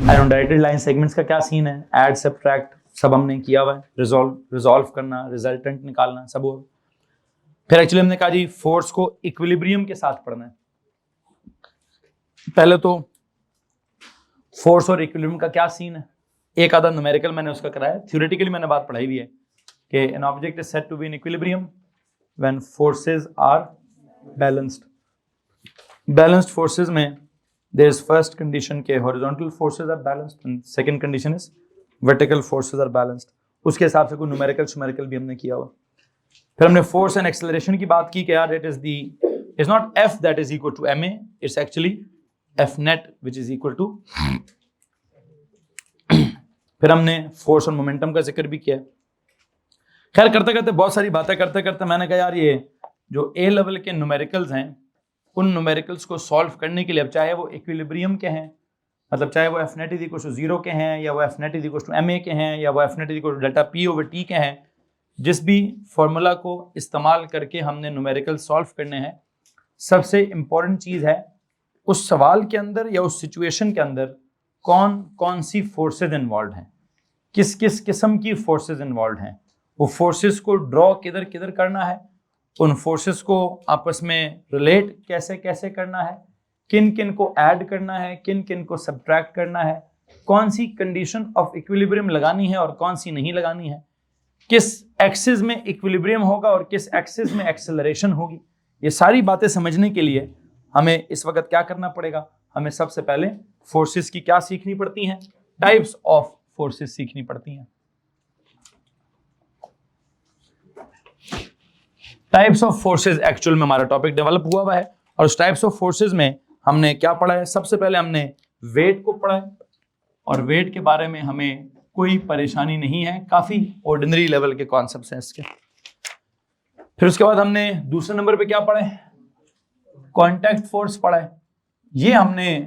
एनोडाइटेड line segments का क्या scene है, ऐड सब्ट्रैक्ट सब हमने किया हुआ है, रिजॉल्व करना, रिजल्टेंट निकालना सब हो। फिर एक्चुअली हमने कहा जी फोर्स को इक्विलिब्रियम के साथ पढ़ना है। पहले तो फोर्स और इक्विलिब्रियम का क्या सीन है, एक आधा न्यूमेरिकल मैंने उसका कराया, थ्योरेटिकली मैंने बात पढ़ाई भी है कि an object is said to be in equilibrium when forces are balanced. Balanced forces में देयर इज फर्स्ट कंडीशन के horizontal forces are balanced and second condition is vertical forces are balanced. उसके हिसाब से कोई न्यूमेरिकल भी हमने किया हुआ। फिर हमने फोर्स एंड एक्सेलरेशन की बात की कि यार it is not F that is equal to ma, it's actually F net which is equal to. फिर हमने फोर्स और मोमेंटम का जिक्र भी किया। खैर करते करते बहुत सारी बातें करते करते मैंने कहा यार ये जो ए लेवल के न्यूमेरिकल्स हैं उन न्यूमेरिकल्स को सॉल्व करने के लिए, अब चाहे वो इक्विलिब्रियम के हैं, मतलब चाहे वो F net is equal to 0 के हैं, या वो F net is equal to ma के हैं, या वो F net is equal to delta p over t के हैं, जिस भी फॉर्मूला को इस्तेमाल करके हमने न्यूमेरिकल सॉल्व करने हैं, सबसे इंपॉर्टेंट चीज है उस सवाल के अंदर या उस सिचुएशन के अंदर कौन कौन सी फोर्सेज इन्वॉल्व हैं, किस किस किस्म की फोर्सेज इन्वॉल्व हैं, वो फोर्सेस को ड्रॉ किधर किधर करना है, उन फोर्सेस को आपस में रिलेट कैसे कैसे करना है, किन किन को ऐड करना है, किन किन को सब्ट्रैक्ट करना है, कौन सी कंडीशन ऑफ इक्विलिब्रियम लगानी है और कौन सी नहीं लगानी है, किस एक्सिस में इक्विलिब्रियम होगा और किस एक्सिस में एक्सेलरेशन होगी। ये सारी बातें समझने के लिए हमें इस वक्त क्या करना पड़ेगा, हमें सबसे पहले फोर्सेस की क्या सीखनी पड़ती हैं, टाइप्स ऑफ फोर्सेस सीखनी पड़ती हैं। टाइप्स ऑफ फोर्सेस एक्चुअल में हमारा टॉपिक डेवलप हुआ है और उस टाइप्स ऑफ फोर्सेस में हमने क्या पढ़ा है, सबसे पहले हमने वेट को पढ़ा है और वेट के बारे में हमें कोई परेशानी नहीं है, काफी ऑर्डिनरी लेवल के कॉन्सेप्ट्स हैं इसके। फिर उसके बाद हमने दूसरे नंबर पे क्या पढ़ा है, कॉन्टैक्ट फोर्स पढ़ा है। ये हमने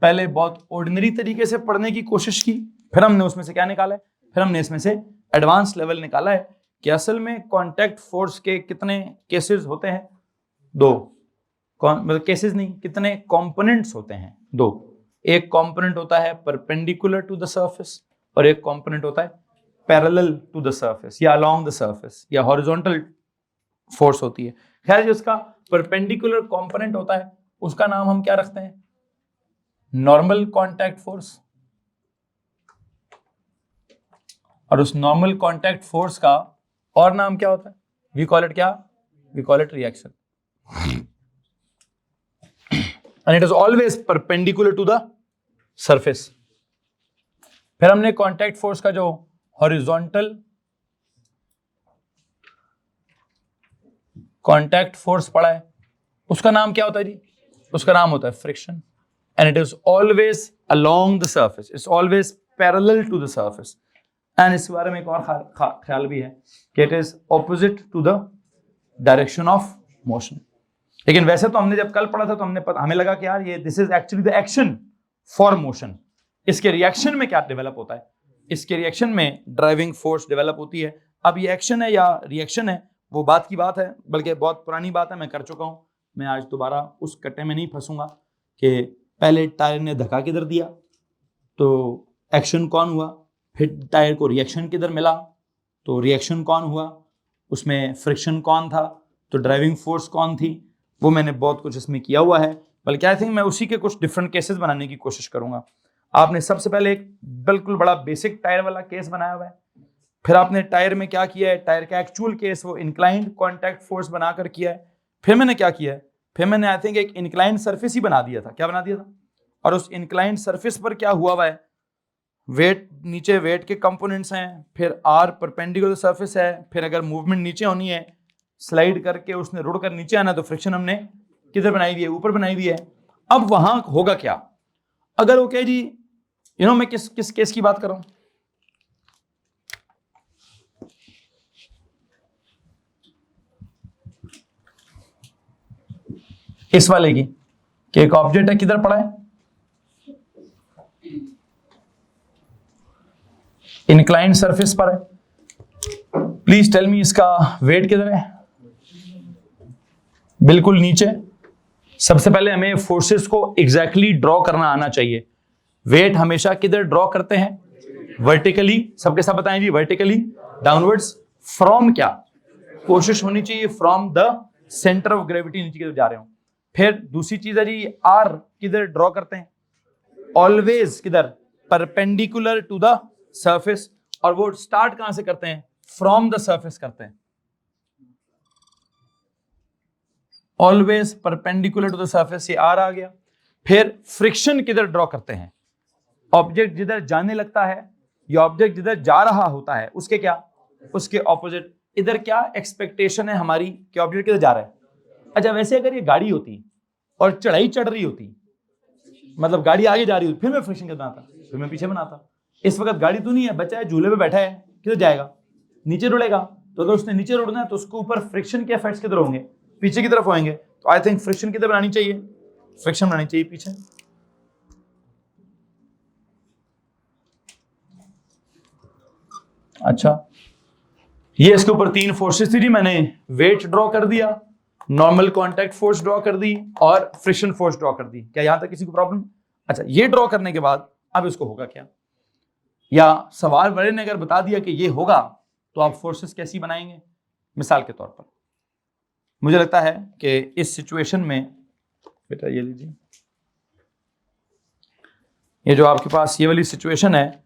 पहले बहुत ऑर्डिनरी तरीके से पढ़ने की कोशिश की, फिर हमने उसमें से क्या निकाला है, फिर हमने इसमें से एडवांस लेवल निकाला है कि असल में कॉन्टैक्ट फोर्स के कितने केसेस होते हैं, दो, मतलब केसेस नहीं, कितने कंपोनेंट्स होते हैं, दो। एक कंपोनेंट होता है परपेंडिकुलर टू द सरफेस और एक कंपोनेंट होता है पैरेलल टू द सरफेस या अलोंग द सरफेस या हॉरिजॉन्टल फोर्स होती है। खैर जो उसका परपेंडिकुलर कंपोनेंट होता है उसका नाम हम क्या रखते हैं, नॉर्मल कॉन्टैक्ट फोर्स, और उस नॉर्मल कॉन्टैक्ट फोर्स का और नाम क्या होता है, वी कॉल इट क्या, we call it reaction, and it is always perpendicular to the surface. फिर हमने कॉन्टैक्ट फोर्स का जो हॉरिजॉन्टल कॉन्टैक्ट फोर्स पढ़ा है उसका नाम क्या होता है जी, उसका नाम होता है friction, and it is always along the surface, it's always parallel to the surface. And इस बारे में एक और ख्याल भी है कि it is opposite to the direction of motion. लेकिन वैसे तो हमने जब कल पढ़ा था तो हमें लगा कि यार ये this is actually the action for motion. इसके रिएक्शन में क्या डेवलप होता है, इसके रिएक्शन में ड्राइविंग फोर्स डेवलप होती है। अब ये एक्शन है या रिएक्शन है वो बात की बात है, बल्कि बहुत पुरानी बात है, मैं कर चुका हूं। मैं आज दोबारा उस कट्टे में नहीं फंसूंगा कि पहले टायर ने धक्का किधर दिया तो एक्शन कौन हुआ, फिर टायर को रिएक्शन किधर मिला तो रिएक्शन कौन हुआ, उसमें फ्रिक्शन कौन था, तो ड्राइविंग फोर्स कौन थी, वो मैंने बहुत कुछ इसमें किया हुआ है। बल्कि आई थिंक मैं उसी के कुछ डिफरेंट केसेस बनाने की कोशिश करूंगा। आपने सबसे पहले एक बिल्कुल बड़ा बेसिक टायर वाला केस बनाया हुआ है, फिर आपने टायर में क्या किया है, टायर का एक्चुअल केस वो इंक्लाइंड कॉन्टैक्ट फोर्स बनाकर किया है। फिर मैंने क्या किया है, फिर मैंने आई थिंक एक इंक्लाइंड सरफेस ही बना दिया था, क्या बना दिया था, और उस इंक्लाइंड सरफेस पर क्या हुआ है, वेट नीचे वेट के कंपोनेंट्स हैं, फिर आर परपेंडिकुलर सरफेस है, फिर अगर मूवमेंट नीचे होनी है स्लाइड करके उसने रुड़ कर नीचे आना तो फ्रिक्शन हमने किधर बनाई हुई है, ऊपर बनाई हुई है। अब वहां होगा क्या, अगर ओके जी मैं किस केस की बात कर रहा हूं, इस वाले की कि एक ऑब्जेक्ट है किधर पड़ा है, इंक्लाइंड सरफेस पर है। प्लीज टेल मी इसका वेट किधर है, बिल्कुल नीचे। सबसे पहले हमें फोर्सेस को एग्जैक्टली ड्रॉ करना आना चाहिए वेट हमेशा किधर ड्रॉ करते हैं? वर्टिकली। सबके सब बताएं जी, वर्टिकली डाउनवर्ड्स। फ्रॉम क्या? कोशिश होनी चाहिए from the centre of gravity नीचे की तरफ जा रहे हो। फिर दूसरी चीज है जी, आर किधर ड्रॉ करते हैं? ऑलवेज किधर? Perpendicular to the surface. और वो स्टार्ट कहां से करते हैं? फ्रॉम द सरफेस करते हैं। Always perpendicular to the surface, ये आर आ गया। फिर फ्रिक्शन किधर ड्रॉ करते हैं? ऑब्जेक्ट जिधर जाने लगता है या ऑब्जेक्ट जिधर जा रहा होता है उसके क्या? उसके ऑपोजिट। इधर क्या एक्सपेक्टेशन है हमारी कि ऑब्जेक्ट किधर जा रहा है? अच्छा, वैसे अगर ये गाड़ी होती और चढ़ाई चढ़ रही होती, मतलब गाड़ी आगे जा रही होती, फिर मैं फ्रिक्शन किधर बनाता? फिर मैं पीछे बनाता। इस वक्त गाड़ी तो नहीं है, बच्चा है झूले पे बैठा है, किधर जाएगा? नीचे रुड़ेगा। तो अगर उसने नीचे रुड़ना है तो उसके ऊपर फ्रिक्शन के इफेक्ट्स किधर होंगे? पीछे की तरफ होंगे। तो आई थिंक फ्रिक्शन किधर बनानी चाहिए? फ्रिक्शन बनानी चाहिए पीछे। अच्छा, ये इसके ऊपर 3 फोर्सेस थी जी। मैंने वेट ड्रॉ कर दिया, नॉर्मल कांटेक्ट फोर्स ड्रॉ कर दी और फ्रिक्शन फोर्स ड्रॉ कर दी। क्या यहां तक किसी को प्रॉब्लम? अच्छा, ये ड्रॉ करने के बाद अब इसको होगा क्या? या सवाल वाले ने अगर बता दिया कि ये होगा तो आप फोर्सेस कैसी बनाएंगे? मिसाल के तौर पर मुझे लगता है कि इस सिचुएशन में, बेटा ये लीजिए, ये जो आपके पास ये वाली सिचुएशन है,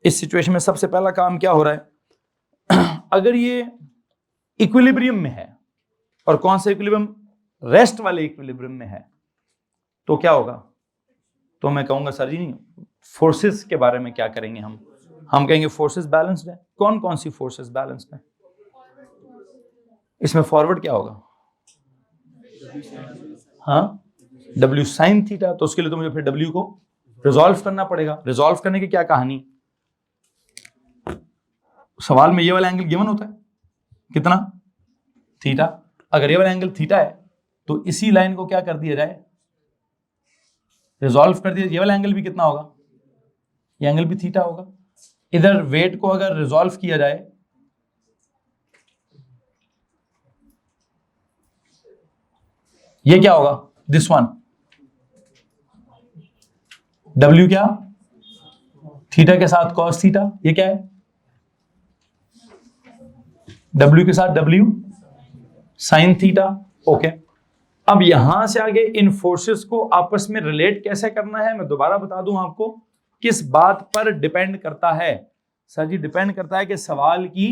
इस सिचुएशन में सबसे पहला काम क्या हो रहा है? अगर ये इक्विलिब्रियम में है, और कौन सा इक्विलिब्रियम? रेस्ट वाले इक्विलिब्रियम में है, तो क्या होगा? तो मैं कहूंगा सर जी फोर्सेस के बारे में क्या करेंगे हम कहेंगे फोर्सेस बैलेंस्ड है। कौन कौन सी फोर्सेस बैलेंस्ड है? इसमें फॉरवर्ड क्या होगा? हाँ, W साइन थीटा। तो उसके लिए तो मुझे फिर W को रिजॉल्व करना पड़ेगा। रिजॉल्व करने की क्या कहानी? सवाल में ये वाला एंगल गिवन होता है कितना? थीटा। अगर ये वाला एंगल थीटा है तो इसी लाइन को क्या कर दिया जाए? रिजॉल्व कर दिया। ये वाला एंगल भी कितना होगा? ये एंगल भी थीटा होगा। इधर वेट को अगर रिजॉल्व किया जाए, ये क्या होगा? This one. W क्या? थीटा के साथ कॉस थीटा। ये क्या है? W के साथ W साइन थीटा। ओके, अब यहां से आगे इन फोर्सेस को आपस में रिलेट कैसे करना है मैं दोबारा बता दूं आपको। किस बात पर डिपेंड करता है? सर जी डिपेंड करता है कि सवाल की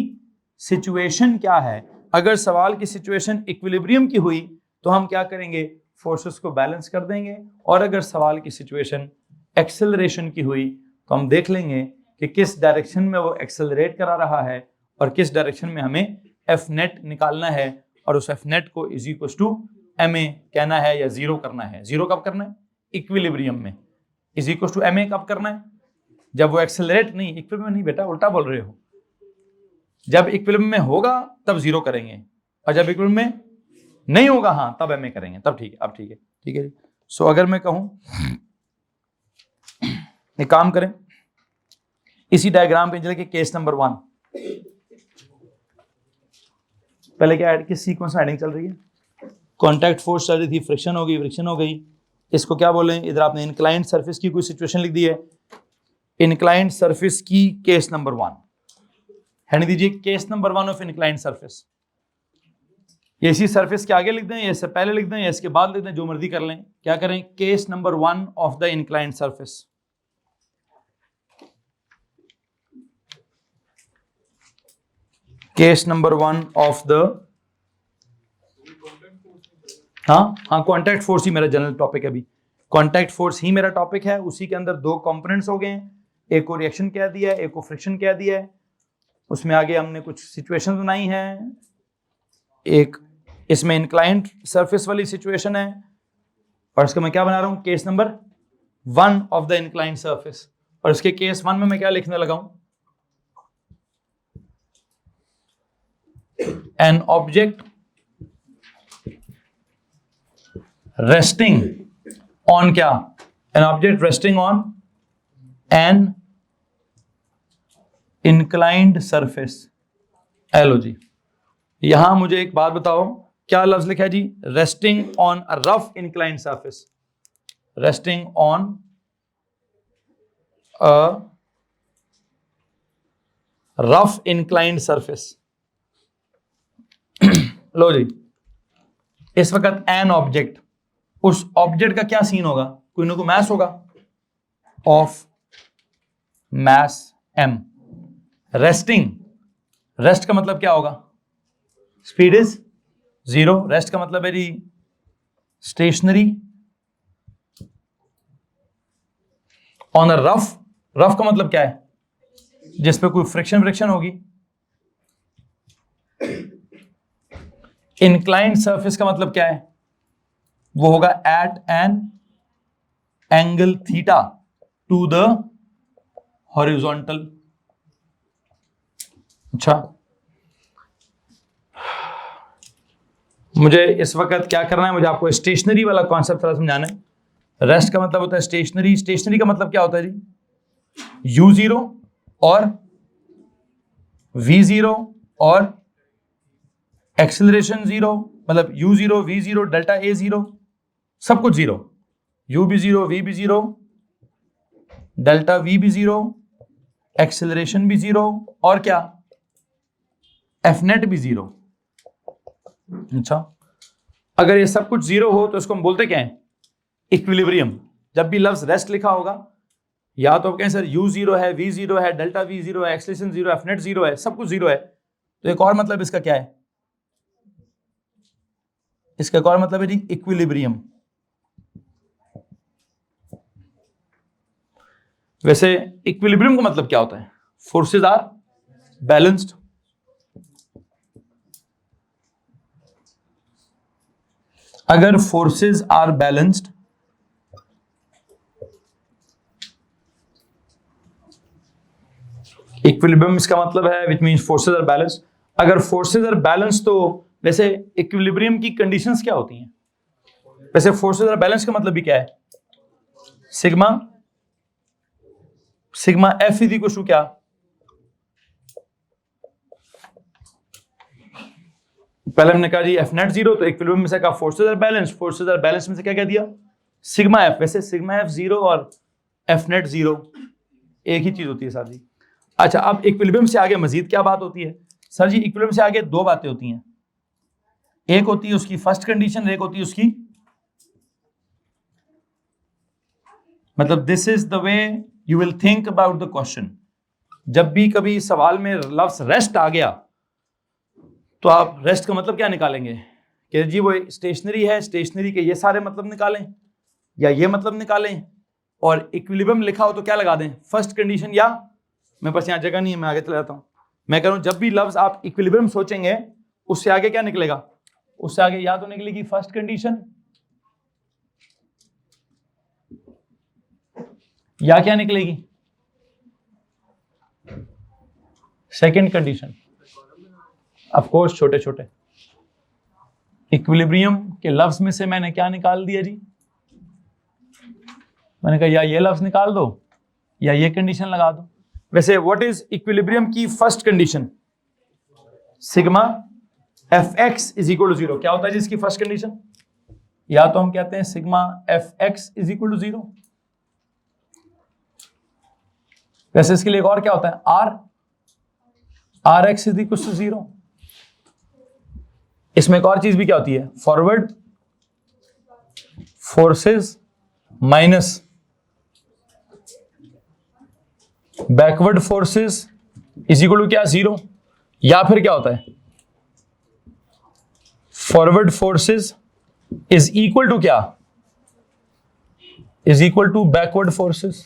सिचुएशन क्या है। अगर सवाल की सिचुएशन इक्विलिब्रियम की हुई तो हम क्या करेंगे? फोर्सेस को बैलेंस कर देंगे। और अगर सवाल की सिचुएशन एक्सेलरेशन की हुई तो हम देख लेंगे कि किस डायरेक्शन में वो एक्सेलरेट करा रहा है और किस डायरेक्शन में हमें एफ नेट निकालना है, और उस एफ नेट को इज इक्वल टू ma कहना है या जीरो करना है। जीरो कब करना है? इक्विलिब्रियम में। इज इक्वल टू ma कब करना है? जब वो एक्सेलरेट नहीं, इक्विलिब्रियम नहीं बेटा, उल्टा बोल रहे हो। जब इक्विलिब्रियम में होगा तब जीरो करेंगे, और जब इक्विलिब्रियम में नहीं होगा हाँ तब ma करेंगे। तब ठीक है, अब ठीक है, ठीक है जी। सो अगर मैं कहूं एक काम करें, इसी डायग्राम पे चले के केस नंबर 1। पहले क्या किस सीक्वेंस में एडिंग चल रही है? कांटेक्ट फोर्स चल रही थी, फ्रिक्शन हो गई, फ्रिक्शन हो गई। इसको क्या बोले? इधर आपने इंक्लाइंड सरफेस की कोई सिचुएशन लिख दी है। इंक्लाइंड सरफेस की केस नंबर 1 है, नहीं दीजिए case number 1 of inclined surface. ये इसी सरफेस के आगे लिख दें या इससे पहले लिख दें या इसके बाद लिख दें, जो मर्जी कर लें। क्या करें? Case number 1 of the inclined surface. Case number 1 of the, हाँ, कांटेक्ट फोर्स ही मेरा जनरल टॉपिक है। अभी कांटेक्ट फोर्स ही मेरा टॉपिक है। उसी के अंदर 2 कंपोनेंट्स हो गए हैं, एक को रिएक्शन कह दिया है, एक को फ्रिक्शन कह दिया है। उसमें आगे हमने कुछ सिचुएशन बनाई हैं। एक इसमें इंक्लाइंड सरफेस वाली सिचुएशन है, और इसका मैं क्या बना रहा हूं? Case number 1 of the inclined surface. और इसके केस 1 में मैं क्या लिखने लगा हूं? एन ऑब्जेक्ट resting on क्या? an object resting on an inclined surface। लो जी, यहां मुझे एक बात बताओ, क्या लफ्ज लिखा है जी? resting on a rough inclined surface। resting on a rough inclined surface. लो जी, इस वक्त एन ऑब्जेक्ट, उस ऑब्जेक्ट का क्या सीन होगा? कोई ना कोई मैस होगा of mass m, resting, rest का मतलब क्या होगा? स्पीड इज 0, रेस्ट का मतलब है जी stationary on a rough, rough का मतलब क्या है? जिसपे कोई फ्रिक्शन होगी। इंक्लाइंड सरफेस का मतलब क्या है? वो होगा at an angle theta to the horizontal. अच्छा, मुझे इस वक्त क्या करना है? मुझे आपको स्टेशनरी वाला कॉन्सेप्ट थोड़ा समझाना है। रेस्ट का मतलब होता है स्टेशनरी, स्टेशनरी का मतलब क्या होता है जी? u0 और v0 और एक्सेलरेशन 0, मतलब u0 v0 डेल्टा a0 सब कुछ 0, ub0 vb0 delta vb0 acceleration भी 0 और क्या? एफ नेट भी 0। अच्छा, अगर ये सब कुछ 0 हो तो इसको हम बोलते क्या है? इक्विलिब्रियम। जब भी लफ्ज रेस्ट लिखा होगा, या तो आप कहें सर u0 है, v0 है, डेल्टा v0 है, एक्सेलरेशन 0, एफ नेट 0 है, सब कुछ 0 है, तो एक और मतलब इसका क्या है? इसका एक और मतलब है जी इक्विलिब्रियम। वैसे इक्विलिब्रियम का मतलब क्या होता है? फोर्सेस आर बैलेंस्ड, अगर फोर्सेस आर बैलेंस्ड, इक्विलिब्रियम इसका मतलब है which means forces are balanced. अगर फोर्सेस आर बैलेंस्ड तो वैसे इक्विलिब्रियम की कंडीशंस क्या होती हैं? वैसे फोर्सेस आर बैलेंस का मतलब भी क्या है? Sigma, sigma F is equal to क्या? पहले हमने कहा जी एफ नेट 0, तो इक्विलिब्रियम में से कहा forces are balance, forces are balance में से क्या कह दिया? Sigma F. वैसे सिग्मा एफ 0 और एफ नेट 0 एक ही चीज होती है सर जी। अच्छा, अब इक्विलिब्रियम से आगे मजीद क्या बात होती है? सर जी इक्विलिब्रियम से आगे दो बातें होती हैं, एक होती है उसकी फर्स्ट कंडीशन, एक होती है उसकी, मतलब this is the way you will think about the question. जब भी कभी सवाल में लफ्ज रेस्ट आ गया तो आप रेस्ट का मतलब क्या निकालेंगे कि जी वो स्टेशनरी है, स्टेशनरी के ये सारे मतलब निकालें या ये मतलब निकालें, और इक्विलिब्रियम लिखा हो तो क्या लगा दें? फर्स्ट कंडीशन, या मेरे पास यहाँ जगह नहीं है, मैं आगे चला जाता हूं। मैं कह रहा हूं जब भी लफ्ज आप इक्विलिब्रियम सोचेंगे उससे आगे क्या निकलेगा? उससे आगे या तो निकलेगी फर्स्ट कंडीशन, या क्या निकलेगी? Second condition. ऑफ कोर्स छोटे छोटे इक्विलिब्रियम के लफ्ज में से मैंने क्या निकाल दिया जी? मैंने कहा या ये लफ्ज निकाल दो या ये कंडीशन लगा दो। वैसे व्हाट इज इक्विलिब्रियम की first condition? Sigma F X is equal to 0। क्या होता है जी इसकी फर्स्ट कंडीशन? या तो हम कहते हैं sigma F X is equal to 0। वैसे इसके लिए एक और क्या होता है? R X is equal to 0। इसमें एक और चीज भी क्या होती है? Forward forces minus backward forces is equal to क्या? 0। या फिर क्या होता है? Forward forces is equal to क्या? Is equal to backward forces.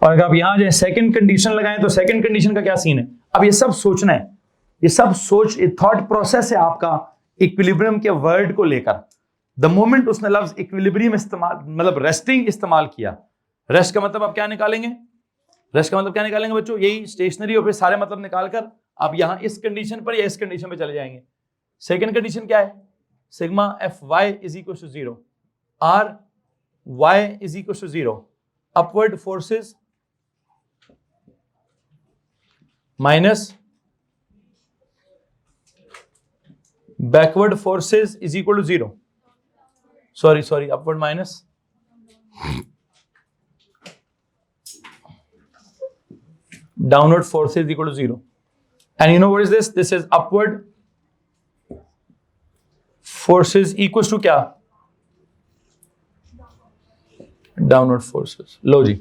और अगर आप यहां जो सेकंड कंडीशन लगाएं तो सेकंड कंडीशन का क्या सीन है? अब ये सब सोचना है, ये सब सोच, थॉट प्रोसेस है आपका इक्विलिब्रियम के वर्ड को लेकर। द मोमेंट उसने लफ्ज इक्विलिब्रियम इस्तेमाल, मतलब रेस्टिंग इस्तेमाल किया, रेस्ट का मतलब आप क्या निकालेंगे? रेस्ट का मतलब क्या निकालेंगे बच्चों? यही स्टेशनरी और फिर सारे मतलब निकालकर आप यहां इस कंडीशन पर या इस कंडीशन पे चले जाएंगे। सेकंड कंडीशन क्या है? Sigma F Y is equal to 0, R Y is equal to 0, upward forces minus backward forces is equal to 0। Sorry upward minus downward force is equal to 0. And you know what is this? This is upward forces equals to क्या? Downward forces. लो जी,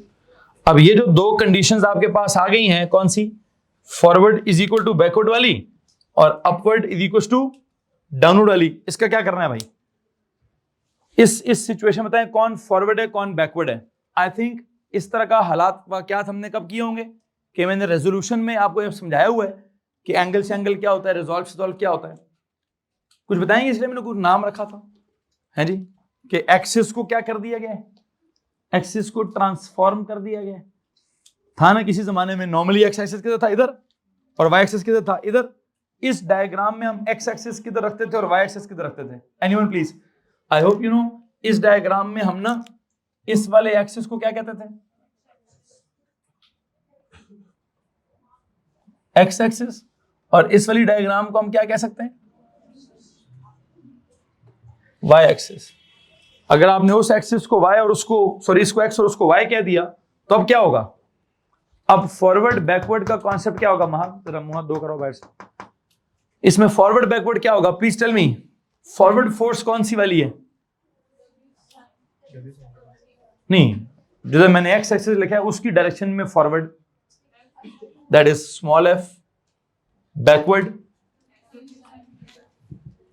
अब ये जो दो conditions आपके पास आ गई हैं, कौन सी? Forward is equal to backward वाली और upward is equal to downward वाली। इसका क्या करना है भाई? इस सिचुएशन में बताएं कौन फॉरवर्ड है कौन बैकवर्ड है। आई थिंक इस तरह का हालात वाकयात हमने कब किए होंगे कि मैंने रेजोल्यूशन में आपको ये समझाया हुआ है कि एंगल से एंगल क्या होता है, रिजॉल्व से रिजॉल्व क्या होता है। कुछ बताएंगे? इसलिए मैंने कुछ नाम रखा था, है जी, कि एक्सिस को क्या कर दिया गया है, एक्सिस को ट्रांसफॉर्म कर दिया गया था ना। किसी जमाने में नॉर्मली एक्स एक्सिस किधर था? इधर, और वाई एक्सिस किधर था? इधर। इस डायग्राम में हम एक्स एक्सिस किधर रखते थे और वाई एक्सिस किधर रखते थे? Anyone please? I hope you know. इस डायग्राम में हम ना इस वाले एक्सिस को क्या कहते थे? X axis. और इस वाली डायग्राम को हम क्या कह सकते हैं? Y axis. अगर आपने उस एक्सिस को वाई और उसको, सॉरी, इसको एक्स और उसको वाई कह दिया तो अब क्या होगा? अब फॉरवर्ड बैकवर्ड का कॉन्सेप्ट क्या होगा? जरा मुंह दो करो बाहर से। इसमें फॉरवर्ड बैकवर्ड क्या होगा? Please tell me. Forward force कौन सी वाली है? नहीं, जो मैंने एक्स एक्सिस लिखा है उसकी डायरेक्शन में forward, that is small F, backward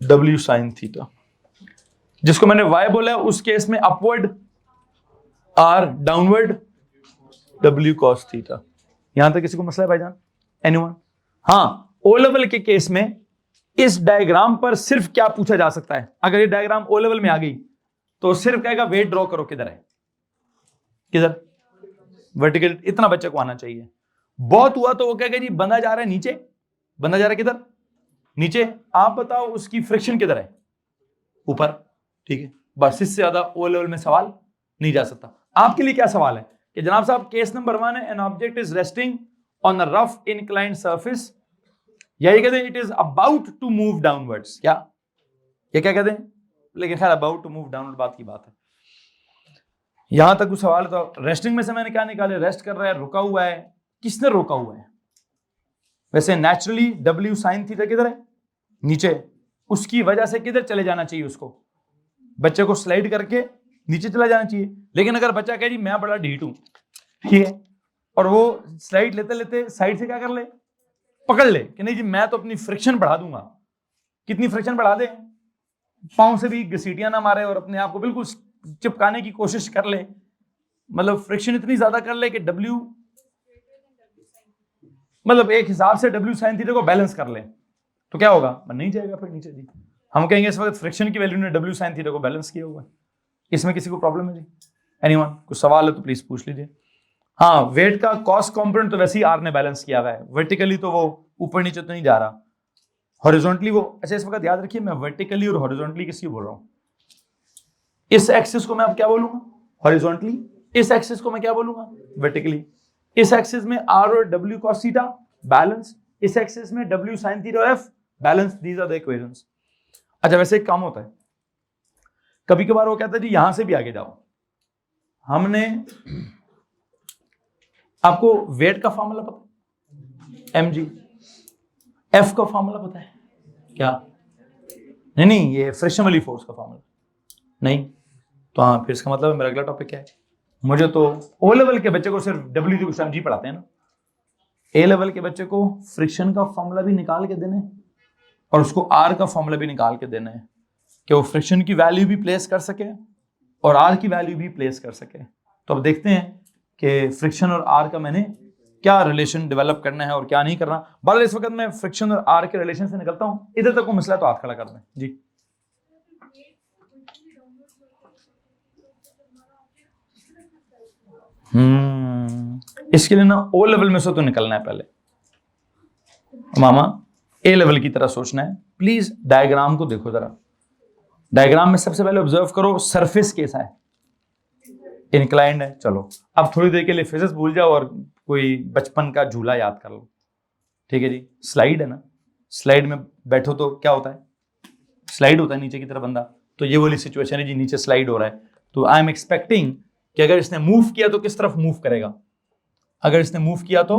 W sine theta. जिसको मैंने y बोला है उस केस में upward r, downward w cos theta. यहां तक किसी को मसला है भाईजान? एनीवन? हाँ, ओ लेवल के केस में इस डायग्राम पर सिर्फ क्या पूछा जा सकता है? अगर ये डायग्राम ओ लेवल में आ गई तो सिर्फ कहेगा वेट ड्रॉ करो, किधर है, किधर? वर्टिकल। इतना बच्चे को आना चाहिए। बहुत हुआ तो वो कहेगा जी बंदा जा रहा है नीचे, बंदा जा रहा है किधर? नीचे। आप बताओ उसकी फ्रिक्शन किधर है? ऊपर। ठीक है, बस इससे ज्यादा ओ लेवल में सवाल नहीं जा सकता। आपके लिए क्या सवाल है कि जनाब साहब केस नंबर 1 है, an object is resting on a rough inclined surface, या ये कहते हैं it is about to move downwards. क्या ये क्या कहते हैं? लेकिन खैर अबाउट टू मूव डाउनवर्ड बात की बात है। यहां तक कुछ सवाल। तो रेस्टिंग में से मैंने क्या निकाले? रेस्ट कर रहा है, रुका हुआ है। किसने रोका हुआ है? वैसे नेचुरली डब्ल्यू साइन थीटा किधर है? नीचे। उसकी वजह से किधर चले जाना चाहिए? उसको, बच्चे को स्लाइड करके नीचे चला जाना चाहिए। लेकिन अगर बच्चा कहे जी मैं बड़ा ढीठ हूं, ठीक है, और वो स्लाइड लेते लेते साइड से क्या कर ले? पकड़ ले कि नहीं जी मैं तो अपनी फ्रिक्शन बढ़ा दूंगा। कितनी फ्रिक्शन बढ़ा दे? पांव से भी घसीटियां ना मारे और अपने आप को बिल्कुल चिपकाने की कोशिश कर ले, मतलब फ्रिक्शन इतनी ज्यादा कर ले कि डब्ल्यू, मतलब एक हिसाब से डब्ल्यू साइन थीटा को बैलेंस कर ले, तो क्या होगा? नहीं जाएगा फिर नीचे जी। हम कहेंगे इस वक्त फ्रिक्शन की वैल्यू ने डब्ल्यू साइन थीटा को बैलेंस किया हुआ है। इसमें किसी को प्रॉब्लम है जी? एनीवन? कुछ सवाल है तो प्लीज पूछ लीजिए। हाँ, वेट का कॉस्ट कंपोनेंट तो वैसे ही आर ने बैलेंस किया हुआ है। वर्टिकली तो वो ऊपर नीचे तो नहीं जा रहा, हॉरिजॉन्टली वो। अच्छा, इस वक्त याद रखिए मैं वर्टिकली और हॉरिजॉन्टली किसकी बोल रहा हूँ? इस एक्सिस को मैं अब क्या बोलूंगा? हॉरिजॉन्टली। इस एक्सिस को मैं क्या बोलूंगा? वर्टिकली। इस एक्सिस में आर और डब्ल्यू कॉस थीटा बैलेंस, इस एक्सिस में डब्ल्यू साइन थीटा और F balance. These are the equations. अच्छा, वैसे एक काम होता है, कभी कभार वो कहता है जी यहां से भी आगे जाओ। हमने आपको वेट का फॉर्मूला पता है? mg। एफ का फॉर्मूला पता है क्या? नहीं, ये फ्रिक्शन वाली फोर्स का फॉर्मूला नहीं। तो हाँ, फिर इसका मतलब मेरा अगला टॉपिक क्या है? मुझे तो ओ लेवल के बच्चे को सिर्फ डब्ल्यू को mg पढ़ाते हैं ना, ए लेवल के बच्चे को फ्रिक्शन का फॉर्मूला भी निकाल के देना है और उसको आर का फॉर्मूला भी निकाल के देना है कि वो फ्रिक्शन की वैल्यू भी प्लेस कर सके और आर की वैल्यू भी प्लेस कर सके। तो अब देखते हैं कि फ्रिक्शन और आर का मैंने क्या रिलेशन डेवलप करना है और क्या नहीं करना। बहरहाल इस वक्त मैं फ्रिक्शन और आर के रिलेशन से निकलता हूं। इधर तक को मसला तो हाथ खड़ा कर दें जी। इसके लिए ना ओ लेवल में से तो निकलना है पहले मामा, ए लेवल की तरह सोचना है। प्लीज डायग्राम को देखो जरा। डायग्राम में सबसे पहले ऑब्जर्व करो सरफेस कैसा है? इंक्लाइंड है। चलो अब थोड़ी देर के लिए फिजिक्स भूल जाओ और कोई बचपन का झूला याद कर लो। ठीक है जी, स्लाइड है ना, स्लाइड में बैठो तो क्या होता है? स्लाइड होता है नीचे की तरफ बंदा। तो ये वाली सिचुएशन है जी, नीचे स्लाइड हो रहा है। तो आई एम एक्सपेक्टिंग कि अगर इसने मूव किया तो किस तरफ मूव करेगा? अगर इसने मूव किया तो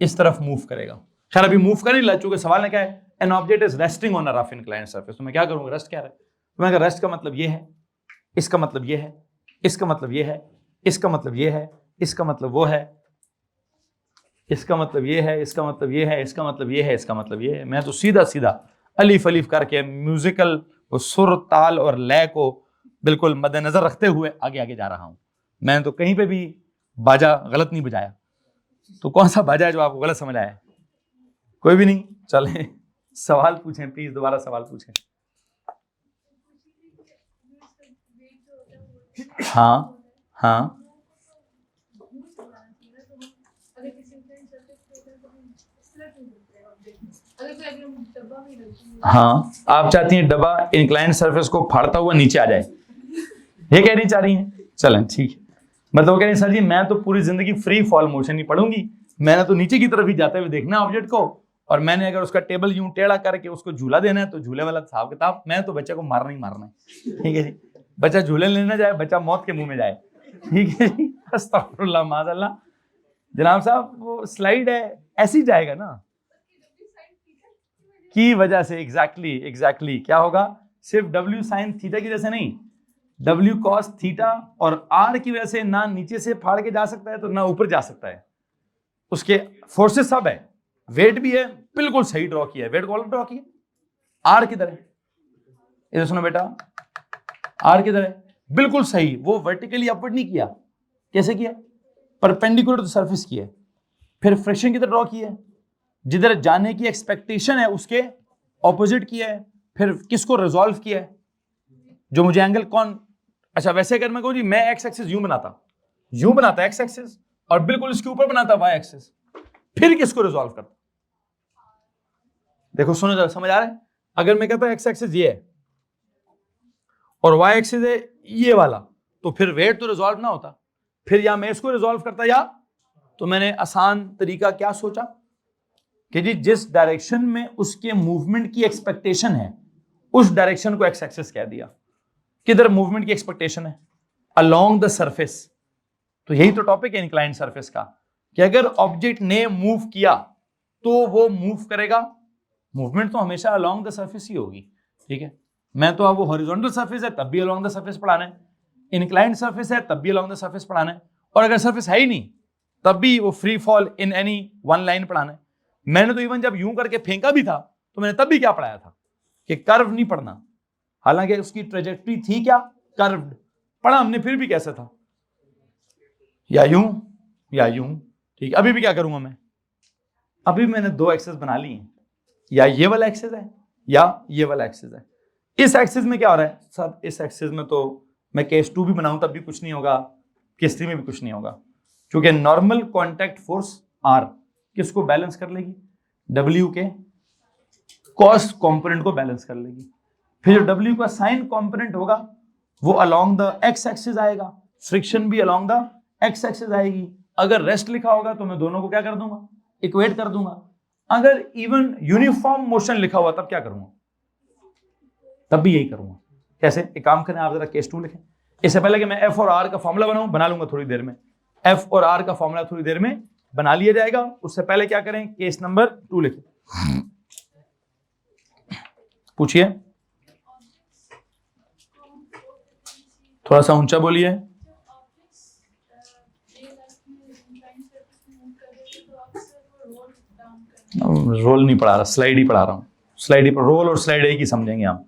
इस तरफ मूव करेगा। खैर अभी मूव कर नहीं रहा, चूंकि सवाल ने क्या है, an object is resting on a rough inclined surface. तो मैं क्या करूंगा, रेस्ट क्या है, तो मैं रेस्ट का मतलब ये है, इसका मतलब ये है, इसका मतलब ये है, इसका मतलब ये है, इसका मतलब वो है, इसका मतलब ये है, इसका मतलब ये है, इसका मतलब ये है, इसका मतलब ये है। मैं तो सीधा सीधा अलीफ अलीफ करके म्यूजिकल सुर ताल और लय को बिल्कुल मद्देनजर रखते हुए आगे आगे जा रहा हूं। मैंने तो कहीं पे भी बाजा गलत नहीं बजाया। तो कौन सा बाजा है जो आपको गलत समझ आया है? कोई भी नहीं। चले सवाल पूछें प्लीज, दोबारा सवाल पूछें। हाँ हाँ हाँ, आप चाहती हैं डब्बा इंक्लाइंड सरफेस को फाड़ता हुआ नीचे आ जाए, ये कहनी चाह रही हैं? चलें ठीक है। मतलब वो कह रही सर जी मैं तो पूरी जिंदगी फ्री फॉल मोशन ही पढ़ूंगी, मैंने तो नीचे की तरफ ही जाते हुए देखना ऑब्जेक्ट को, और मैंने अगर उसका टेबल यूं टेढ़ा करके उसको झूला देना है तो झूले वाला हिसाब किताब, मैं तो बच्चे को मारना ही मारना है। ठीक है जी, बच्चा झूले लेना जाए, बच्चा मौत के मुंह में जाए। ठीक है जी, अस्तगफुरुल्लाह माज़अल्लाह। जनाब साहब वो स्लाइड है, ऐसी जाएगा ना की वजह से। एग्जैक्टली क्या होगा, सिर्फ W साइन थीटा की वजह से नहीं, W cos थीटा और R की वजह से ना नीचे से फाड़ के जा सकता है तो ना ऊपर जा सकता है। उसके फोर्सेस सब है, वेट भी है, बिल्कुल सही ड्रॉ किया है। वेट कॉल ड्रॉ किया R किधर है, इधर सुनो बेटा, R किधर है, बिल्कुल सही। वो वर्टिकली अपवर्ड नहीं किया, कैसे किया, परपेंडिकुलर टू सरफेस किया। फिर फ्रिक्शन किधर ड्रॉ किया है, जिधर जाने की एक्सपेक्टेशन है उसके ऑपोजिट किया है। फिर किसको रिजॉल्व किया है, जो मुझे एंगल कौन, अच्छा वैसे अगर मैं कहूं जी मैं एक्स एक्सिस यूं बनाता एक्स एक्सिस और बिल्कुल इसके ऊपर बनाता वाई एक्सिस, फिर किसको रिजॉल्व करता? देखो सुनो जरा, समझ आ रहा है? अगर मैं कहता एक्स एक्सिस ये है और वाई एक्सिस है ये वाला, तो फिर वेट तो रिजॉल्व ना होता, फिर या मैं इसको रिजॉल्व करता या, तो मैंने आसान तरीका क्या सोचा कि जी जिस डायरेक्शन में उसके मूवमेंट की एक्सपेक्टेशन है उस डायरेक्शन को एक्स एक्सिस कह दिया। किधर मूवमेंट की एक्सपेक्टेशन है, अलोंग द सरफेस। तो यही तो टॉपिक है इंक्लाइंड सरफेस का, कि अगर ऑब्जेक्ट ने मूव किया तो वो मूव करेगा, मूवमेंट तो हमेशा अलोंग द सरफेस ही होगी। ठीक है, मैं तो अब वो हॉरिजॉन्टल सरफेस है तब भी अलोंग द सरफेस पढ़ाना है, इंक्लाइंड सरफेस है तब भी अलोंग द सरफेस पढ़ाना है, और अगर सरफेस है ही नहीं तब भी वो free fall in any one line पढ़ाना है। मैंने तो इवन जब यूं करके फेंका भी था तो मैंने तब भी क्या पढ़ाया था कि कर्व नहीं पढ़ना, हालांकि उसकी ट्रेजेक्टरी थी क्या, कर्व्ड, पढ़ा हमने फिर भी कैसे था, या यूं या यूं। ठीक, अभी भी क्या करूंगा मैं, अभी मैंने दो एक्सेस बना ली हैं, या ये वाला एक्सेस है या ये वाला एक्सेस है। इस एक्सेस में क्या हो रहा है सब, इस एक्सेस में तो मैं केस 2 भी बनाऊं तब भी कुछ नहीं होगा, केस 3 में भी कुछ नहीं होगा, क्योंकि नॉर्मल कॉन्टैक्ट फोर्स R किसको बैलेंस कर लेगी, W के कॉस कंपोनेंट को बैलेंस कर लेगी। फिर जो W का साइन कंपोनेंट होगा वो अलोंग द एक्स एक्सिस आएगा, फ्रिक्शन भी अलोंग द एक्स एक्सिस आएगी। अगर रेस्ट लिखा होगा तो मैं दोनों को क्या कर दूंगा, इक्वेट कर दूंगा। अगर इवन यूनिफॉर्म मोशन लिखा हुआ तब क्या करूंगा, तब भी यही करूंगा। कैसे, एक काम करें आप जरा केस 2 लिखें, इससे पहले कि मैं F और R का फॉर्मूला बनाऊं, बना लूंगा थोड़ी देर में, F और R का फॉर्मूला थोड़ी देर में बना लिया जाएगा। उससे पहले क्या करें, केस नंबर 2 लिखें। पूछिए, थोड़ा सा ऊंचा बोलिए। रोल नहीं पढ़ा रहा, स्लाइड ही पढ़ा रहा हूं, स्लाइड ही, रोल और स्लाइड एक ही समझेंगे हम।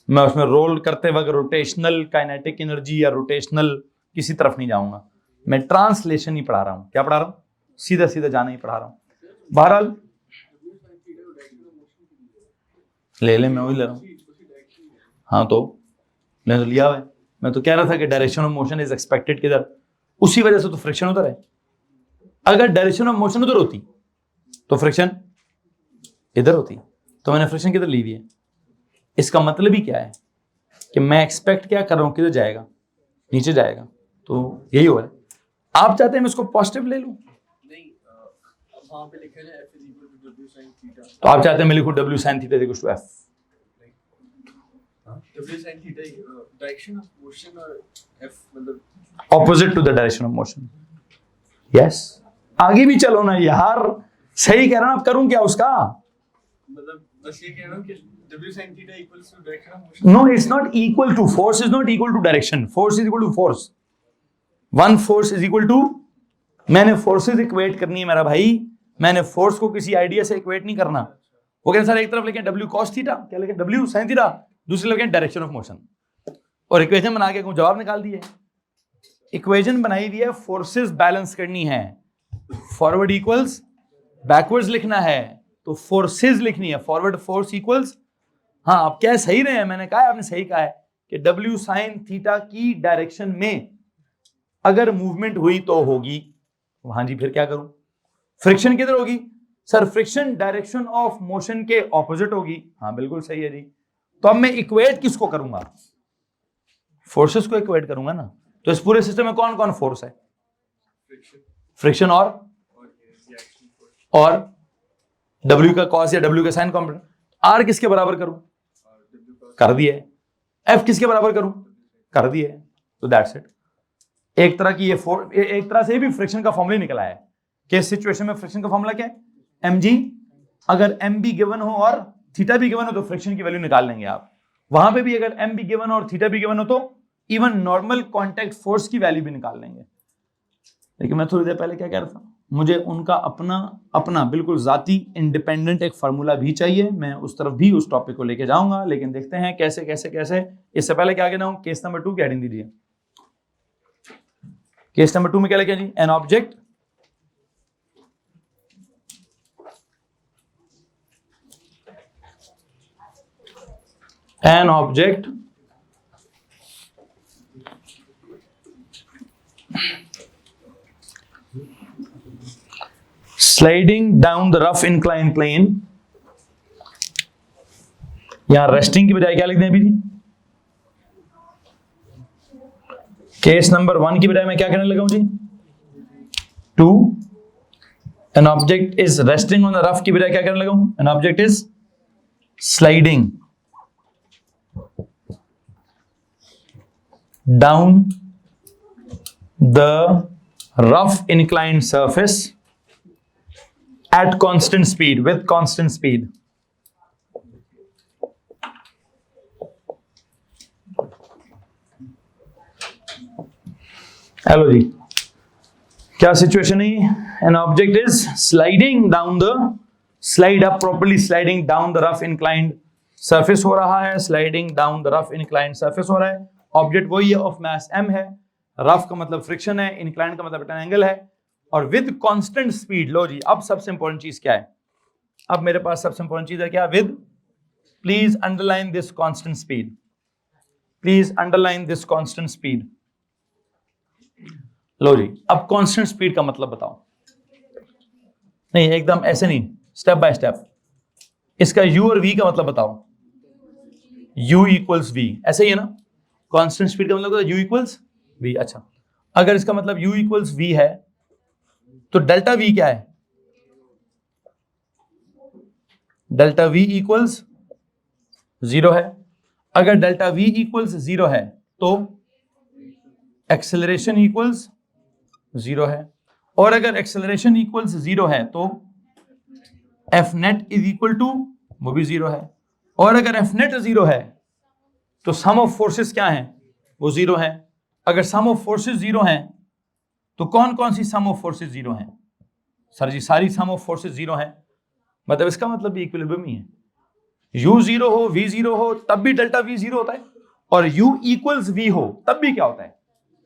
मैं उसमें रोल करते वक्त रोटेशनल काइनेटिक एनर्जी या रोटेशनल किसी तरफ नहीं जाऊंगा, मैं ट्रांसलेशन ही पढ़ा रहा हूं। क्या पढ़ा रहा हूं, सीधा सीधा जाना ही पढ़ा रहा हूं। बहरहाल ले ले, मैं वही ले रहा हूं। हाँ तो मैंने तो लिया हुआ है, मैं तो कह रहा था कि direction of motion is expected किधर, उसी वजह से तो फ्रिक्शन उधर है। अगर डायरेक्शन ऑफ मोशन उधर होती तो फ्रिक्शन इधर होती, तो मैंने फ्रिक्शन किधर ली हुई है। इसका मतलब ही क्या है कि मैं एक्सपेक्ट क्या कर रहा हूं, किधर जाएगा, नीचे जाएगा। तो यही हो रहा है। आप चाहते हैं मैं इसको पॉजिटिव ले लूं, वहां पे लिखा है F is equal to W sin theta, तो आप चाहते हैं मैं लिखूं W sin theta equal to F। W sin theta direction of motion और F मतलब opposite to the direction of motion. Yes, आगे भी चलो ना यार, सही कह रहा ना, अब करूं क्या उसका? मतलब बस ये कह रहा हूँ कि W sin theta equals to direction of motion. No, it's not equal to. Force is not equal to direction. Force is equal to force. One force is equal to. मैंने forces equate करनी है मेरा भाई, मैंने force को किसी idea से equate नहीं करना। वो कहते सर एक तरफ लेके W cos थीटा, क्या लेके W sin थीटा, दूसरी लेके डायरेक्शन ऑफ मोशन, और इक्वेशन बना के जवाब निकाल दिए। इक्वेशन बनाई हुई है, फोर्सेस बैलेंस करनी है, फॉरवर्ड इक्वल्स बैकवर्ड्स लिखना है, तो फोर्सेस लिखनी है, फॉरवर्ड फोर्स इक्वल्स, हाँ आप कह सही रहे हैं, मैंने कहा है, आपने सही कहा है कि W sin थीटा की डायरेक्शन में अगर मूवमेंट हुई तो होगी। हाँ जी, फिर क्या करूं? फ्रिक्शन किधर होगी? Sir friction direction of motion के ऑपोजिट होगी। हाँ बिल्कुल सही है जी। तो अब मैं इक्वेट किसको करूंगा? फोर्सेस को इक्वेट करूंगा ना। तो इस पूरे सिस्टम में कौन कौन फोर्स है? फ्रिक्शन और W का कॉस या W का साइन कॉम्पोनेंट। R किसके बराबर करूं? कर दिए। F किसके बराबर करूं? कर दिए। तो दैट्स इट। एक तरह की ये एक तरह से भी फ्रिक्शन का फॉर्मूला निकला है कि इस सिचुएशन में फ्रिक्शन का फॉर्मूला क्या है? mg। अगर m भी गिवन हो और थीटा भी गिवन हो तो फ्रिक्शन की वैल्यू निकाल लेंगे आप। वहां पे भी अगर m भी गिवन और थीटा भी गिवन हो तो इवन नॉर्मल कांटेक्ट फोर्स की वैल्यू भी निकाल लेंगे। लेकिन मैं थोड़ी देर पहले क्या कह रहा था, मुझे उनका अपना बिल्कुल जाती इंडिपेंडेंट एक फार्मूला भी चाहिए। मैं उस तरफ भी उस टॉपिक को लेके जाऊंगा, लेकिन देखते हैं कैसे कैसे कैसे। इससे पहले क्या कहना हूं, केस नंबर 2 की हेडिंग दीजिए। केस नंबर 2 में क्या लिखा जी? An object sliding down the rough inclined plane, यहां रेस्टिंग की बजाय क्या लिख दें अभी? केस नंबर 1 की बजाय मैं क्या कहने लगा हूं जी? 2 an object is resting on the rough की बजाय क्या कहने लगा हूं? An object is sliding down the rough inclined surface at constant speed, with constant speed. Hello जी, क्या सिचुएशन है? An object is sliding down the, slide up properly, sliding down the rough inclined surface हो रहा है, sliding down the rough inclined surface हो रहा है। Object वही है, ऑफ मास m है, रफ का मतलब फ्रिक्शन है, इंक्लाइंड का मतलब एंगल है, और विद कांस्टेंट स्पीड। लो जी, अब सबसे इंपॉर्टेंट चीज क्या है? अब मेरे पास सबसे इंपॉर्टेंट चीज है क्या? With, please underline this constant speed, please underline this constant speed. लो जी, अब कांस्टेंट स्पीड का मतलब बताओ। नहीं, एकदम ऐसे नहीं, स्टेप बाय स्टेप। इसका u और v का मतलब बताओ। u इक्वल्स v, ऐसे ही है ना? कांस्टेंट स्पीड का मतलब u इक्वल्स v। अच्छा, अगर इसका मतलब u इक्वल्स v है तो डेल्टा v क्या है? डेल्टा v इक्वल्स 0 है। अगर डेल्टा v इक्वल्स 0 है तो एक्सेलरेशन इक्वल्स 0 है, और अगर एक्सेलरेशन इक्वल्स 0 है तो F net is equal to, वो भी 0 है, और अगर एफ नेट 0 है तो सम ऑफ फोर्सेस क्या है? वो 0 है। अगर सम ऑफ फोर्सेस 0 हैं तो कौन कौन सी सम ऑफ फोर्सेस 0 हैं? सर जी, सारी सम ऑफ फोर्सेस 0 हैं। मतलब इसका मतलब भी इक्विलिब्रियम ही है। u 0 हो, v 0 हो, तब भी डेल्टा v 0 होता है, और u इक्वल्स v हो तब भी क्या होता है?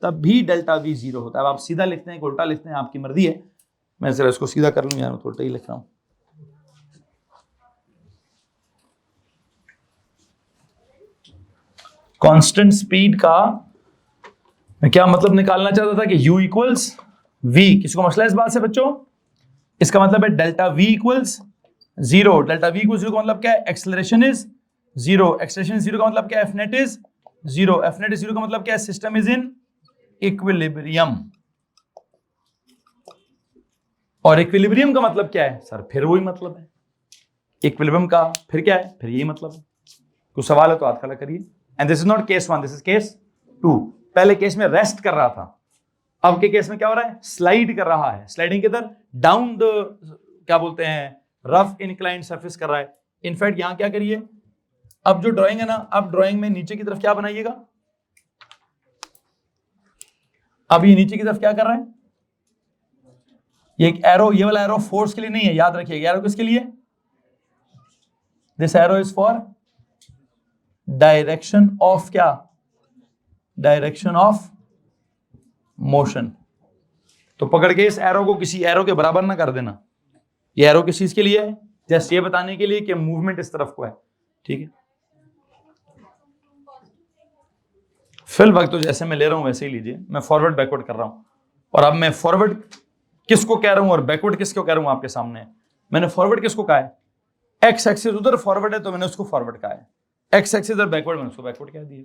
तब भी डेल्टा v 0 होता है। अब आप सीधा लिखते हैं कि उल्टा लिखते हैं, आपकी मर्जी है। मैं जरा इसको सीधा कर लूं यार, मैं तो उल्टा ही लिख रहा हूं। कांस्टेंट स्पीड का मैं क्या मतलब निकालना चाहता था कि u इक्वल्स v। किसको मसला है इस बात से बच्चों? इसका मतलब है delta v equals 0। Delta v equals 0 का मतलब क्या है? Acceleration is 0। एक्सेलरेशन 0 का मतलब क्या है? F net is 0। F net is 0 का मतलब क्या है? System is in equilibrium. और इक्विलिब्रियम का मतलब क्या है? सर फिर वही मतलब है इक्विलिब्रियम का, फिर क्या है? फिर यही मतलब है। कुछ सवाल है तो हाथ खड़ा करिए। And this is not case 1, this is case 2। पहले केस में रेस्ट कर रहा था, अब के केस में क्या हो रहा है? स्लाइड कर रहा है। स्लाइडिंग किधर? डाउन द क्या बोलते हैं, रफ इंक्लाइंड सरफेस कर रहा है। इनफैक्ट यहां क्या करिए, अब जो ड्राइंग है ना, अब ड्राइंग में नीचे की तरफ क्या बनाइएगा, अब ये नीचे की तरफ क्या कर रहा है, ये एक एरो, ये वाला एरो फोर्स के लिए नहीं है, याद रखिएगा। एरो किसके लिए, this arrow is for direction of क्या, डायरेक्शन ऑफ मोशन। तो पकड़ के इस एरो को किसी एरो के बराबर ना कर देना। ये एरो किस चीज के लिए है, जस्ट ये बताने के लिए कि मूवमेंट इस तरफ को है, ठीक है। फिल वक्त तो जैसे मैं ले रहा हूं वैसे ही लीजिए, मैं फॉरवर्ड बैकवर्ड कर रहा हूं, और अब मैं फॉरवर्ड किसको कह रहा हूं और बैकवर्ड किसको कह रहा हूं आपके सामने है। मैंने फॉरवर्ड किसको कहा है, एक्स एक्सिस उधर फॉरवर्ड है तो मैंने उसको फॉरवर्ड कहा है, एक्स एक्सिस उधर बैकवर्ड मैंने उसको बैकवर्ड कह दिया।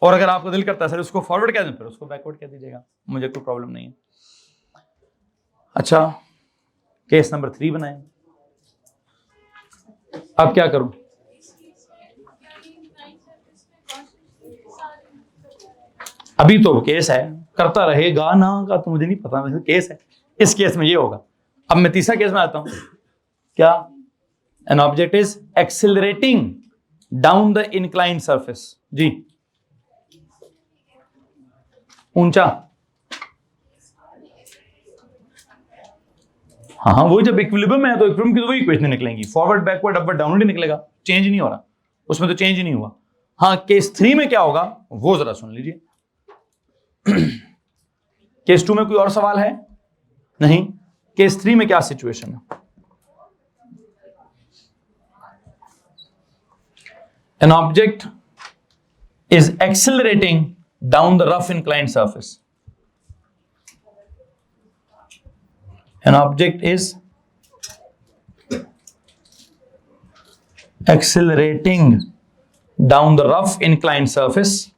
और अगर आपको दिल करता है सर उसको फॉरवर्ड कह दें फिर उसको बैकवर्ड कह दीजिएगा, मुझे कोई प्रॉब्लम नहीं है। अच्छा, केस नंबर 3 बनाएं। अब क्या करूं, अभी तो केस है, करता रहेगा ना का तो मुझे नहीं पता, वैसे केस है, इस केस में ये होगा। अब मैं तीसरा केस में आता हूं, क्या, an object is accelerating down the inclined surface, जी ऊंचा, हाँ वो जब इक्विलिब्रियम में है तो इक्विलिब्रियम की तो वही इक्वेशन निकलेंगी, फॉरवर्ड बैकवर्ड अपवर्ड डाउनवर्ड ही निकलेगा, चेंज नहीं हो रहा उसमें, तो चेंज ही नहीं हुआ। हाँ केस 3 में क्या होगा वो जरा सुन लीजिए। केस 2 में कोई और सवाल है नहीं, केस 3 में क्या सिचुएशन है, an object is accelerating down the rough inclined surface. An object is accelerating down the rough inclined surface.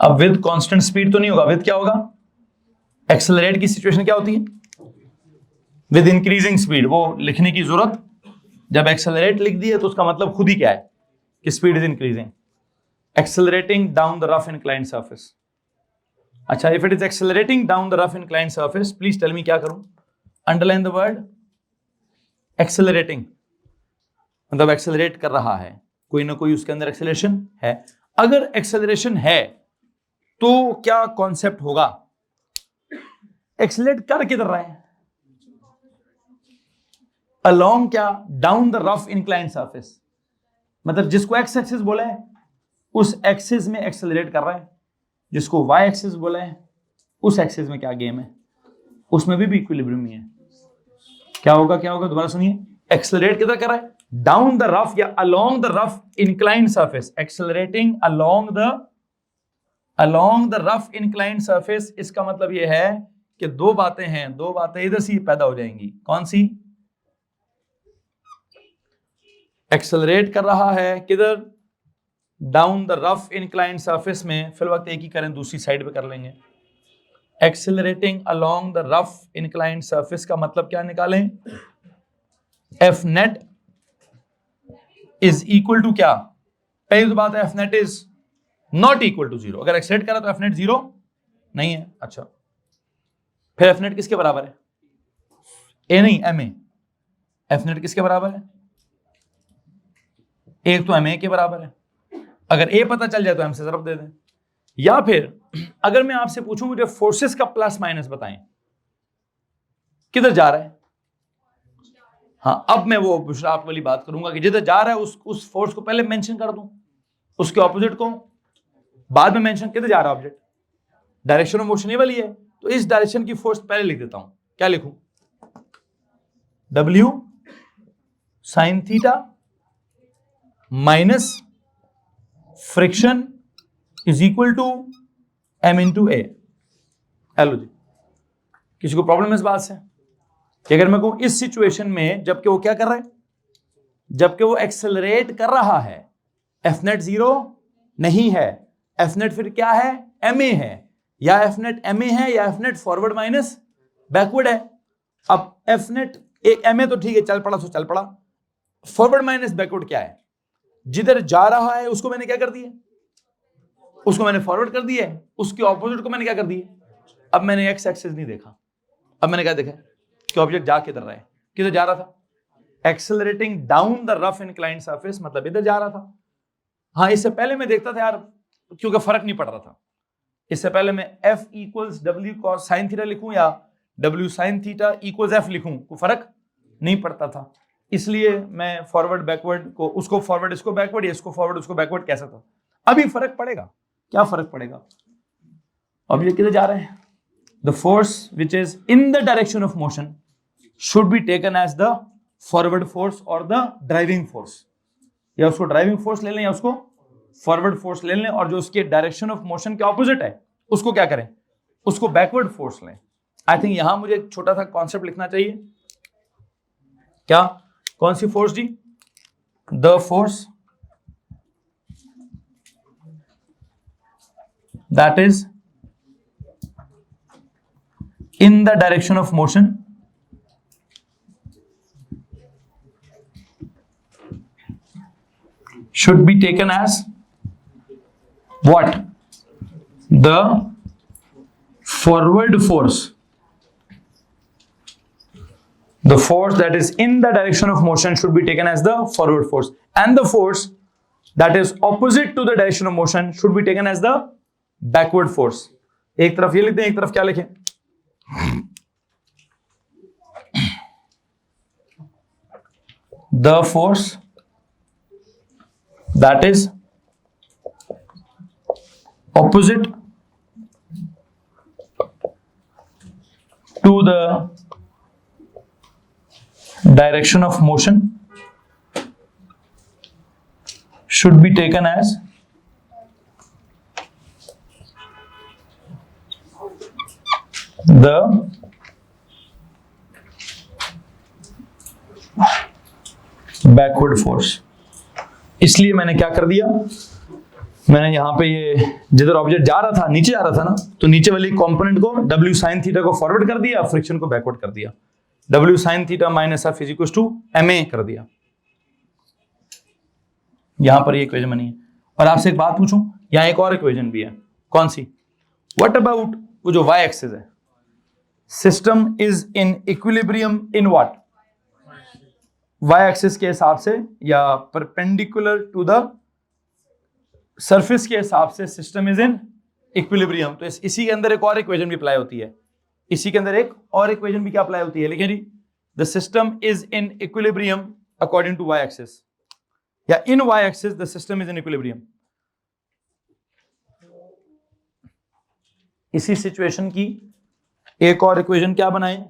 अब विद कांस्टेंट स्पीड तो नहीं होगा, विद क्या होगा, एक्सेलरेट की सिचुएशन क्या होती है, विद इंक्रीजिंग स्पीड। वो लिखने की जरूरत, जब एक्सेलरेट लिख दी है तो उसका मतलब खुद ही क्या है कि speed is increasing, accelerating down the rough inclined surface. अच्छा, if it is accelerating down the rough inclined surface, please tell me क्या करूं, अंडरलाइन द वर्ड एक्सेलरेटिंग, मतलब एक्सेलरेट कर रहा है, कोई ना कोई उसके अंदर एक्सेलरेशन है। अगर एक्सेलरेशन है तो क्या कॉन्सेप्ट होगा, एक्सेलरेट कर किधर रहा है, अलोंग क्या, down the rough inclined surface, मतलब जिसको एक्स एक्सिस बोला है उस एक्सिस में एक्सेलरेट कर रहा है, जिसको वाई एक्सिस बोला है उस एक्सिस में क्या गेम है, उसमें भी इक्विलिब्रियम ही है। क्या होगा, क्या होगा, दोबारा सुनिए, एक्सेलरेट किधर कर रहा है, डाउन द रफ या along the rough inclined surface, accelerating along the rough inclined surface. इसका मतलब यह है कि दो बातें हैं, दो बातें इधर से पैदा हो जाएंगी, कौन सी, एक्सेलरेट कर रहा है किधर, down the rough inclined surface में, फिर वक्त एक ही करें दूसरी साइड पे कर लेंगे, accelerating along the rough inclined surface का मतलब क्या निकालें, F net is equal to क्या, पहली तो बात है F net is not equal to 0, अगर एक्सेलरेट करा तो एफ नेट 0 नहीं है। अच्छा, फिर एफ नेट किसके बराबर है, ए नहीं एम ए, एफ नेट किसके बराबर है, एक तो एम ए के बराबर है, अगर ए पता चल जाए तो एम से ज़रब दे दें। या फिर अगर मैं आपसे पूछूं मुझे फोर्सेस का प्लस माइनस बताएं, किधर जा रहा है, हाँ अब मैं वो आप वाली बात करूंगा कि जिधर जा रहा है उस फोर्स को पहले मेंशन कर दूं, उसके ऑपोजिट को बाद में मेंशन, किधर जा रहा है ऑब्जेक्ट, डायरेक्शन ऑफ मोशन ये वाली है, तो इस डायरेक्शन की फोर्स पहले लिख देता हूं, क्या लिखूं, W sine theta minus friction is equal to m into A. Hello जी, किसी को प्रॉब्लम इस बात से कि अगर मैं कहूं इस सिचुएशन में जबकि वो क्या कर रहा है, जबकि वो एक्सेलरेट कर रहा है, एफ नेट 0 नहीं है, एफ नेट फिर क्या है, एम ए है, या एफ नेट एम ए है या F net forward minus backward है। अब एफ नेट एक एम ए तो ठीक है, चल पड़ा सो चल पड़ा, फॉरवर्ड माइनस बैकवर्ड क्या है, जिधर जा रहा है उसको मैंने क्या कर दिया, उसको मैंने फॉरवर्ड कर दिया है, उसके ऑपोजिट को मैंने क्या कर दिया। अब मैंने एक्स एक्सिस नहीं देखा, अब मैंने क्या देखा कि ऑब्जेक्ट जा किधर रहा है, किधर जा रहा था? Accelerating down the rough inclined surface, मतलब इधर जा रहा था। हाँ, इससे पहले मैं देखता था यार, क्योंकि फर्क नहीं पड़ रहा था, इससे पहले मैं F equals W cos sin theta लिखूं या W sin theta equals F लिखूं, कोई फर्क नहीं पड़ता था। इसलिए मैं फॉरवर्ड बैकवर्ड को, उसको फॉरवर्ड इसको बैकवर्ड, या इसको फॉरवर्ड उसको बैकवर्ड कैसा था। अभी फर्क पड़ेगा, क्या फर्क पड़ेगा? अब ये किधर जा रहे हैं? The force which is in the direction of motion should be taken as the forward force और द ड्राइविंग फोर्स, या उसको ड्राइविंग फोर्स ले लें या उसको फॉरवर्ड फोर्स ले लें, और जो उसके डायरेक्शन ऑफ मोशन के ऑपोजिट है उसको क्या करें? उसको बैकवर्ड फोर्स लें। आई थिंक यहां मुझे एक छोटा सा कॉन्सेप्ट लिखना चाहिए। क्या? कौन सी फोर्स जी? The force that is in the direction of motion should be taken as what? The forward force. The force that is in the direction of motion should be taken as the forward force, and the force that is opposite to the direction of motion should be taken as the backward force. एक तरफ ये लिखते हैं, एक तरफ क्या लिखें? The force that is opposite to the direction of motion should be taken as the backward force. इसलिए मैंने क्या कर दिया, मैंने यहां पे ये जिधर ऑब्जेक्ट जा रहा था, नीचे जा रहा था ना, तो नीचे वाली कंपोनेंट को W sin थीटा को फॉरवर्ड कर दिया, फ्रिक्शन को बैकवर्ड कर दिया। W sin theta minus F is equal to MA कर दिया। यहां पर ये इक्वेशन बनी है। और आपसे एक बात पूछूं, यहां एक और इक्वेशन भी है। कौन सी? व्हाट अबाउट वो जो y एक्सिस है? System is in equilibrium in what? y axis के हिसाब से या परपेंडिकुलर टू द सरफेस के हिसाब से सिस्टम इज इन इक्विलिब्रियम। तो इसी के अंदर एक और इक्वेशन भी अप्लाई होती है, इसी के अंदर एक और इक्वेशन भी क्या अप्लाई होती है? लिखिए जी, the system is in equilibrium according to y axis, या in y axis the system is in equilibrium. इसी सिचुएशन की एक और इक्वेशन क्या बनाए?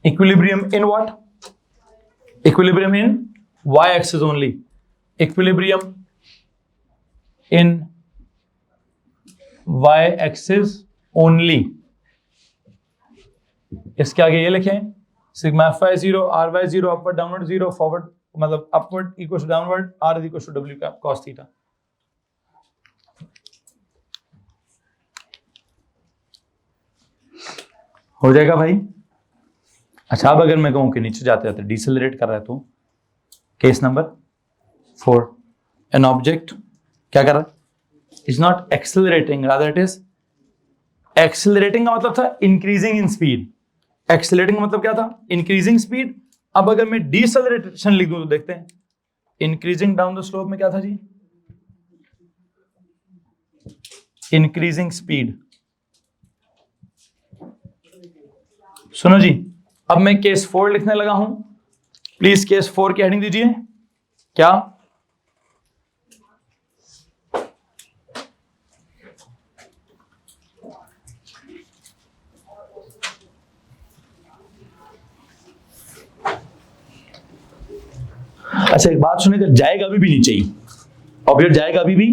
Equilibrium in what? Equilibrium in y-axis only. Equilibrium in y-axis only. इसके आगे ये लिखें, sigma fy 0, ry 0, upward downward 0, forward मतलब upward equals to downward, r is equals to w cos theta. हो जाएगा भाई? अच्छा, अब अगर मैं कहूं कि नीचे जाते जाते डिसेलरेट कर रहा है, तो केस नंबर 4, एन ऑब्जेक्ट क्या कर रहा है? Is not accelerating, rather it is accelerating. का मतलब था इंक्रीजिंग इन स्पीड, एक्सेलरेटिंग का मतलब क्या था? Increasing speed. अब अगर मैं डिसेलरेशन लिख दूं तो देखते हैं, इंक्रीजिंग डाउन द स्लोप में क्या था जी? Increasing speed. सुनो जी, अब मैं केस 4 लिखने लगा हूं, प्लीज केस 4 की हेडिंग दीजिए। क्या? अच्छा, एक बात सुनिएगा, जाएगा अभी भी नीचे ही, ऑब्जेक्ट जाएगा अभी भी,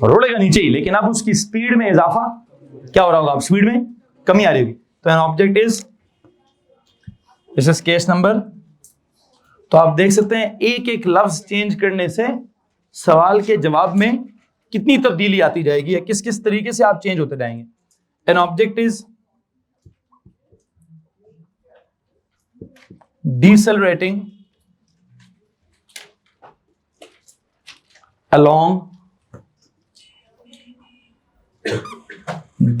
रोड़ेगा नीचे ही, लेकिन अब उसकी स्पीड में इजाफा क्या हो रहा होगा? अब स्पीड में कमी आ रही होगी। तो N object is, this is case number. तो आप देख सकते हैं एक एक लफ्ज चेंज करने से सवाल के जवाब में कितनी तब्दीली आती जाएगी, या किस किस तरीके से आप चेंज होते जाएंगे। An object is decelerating along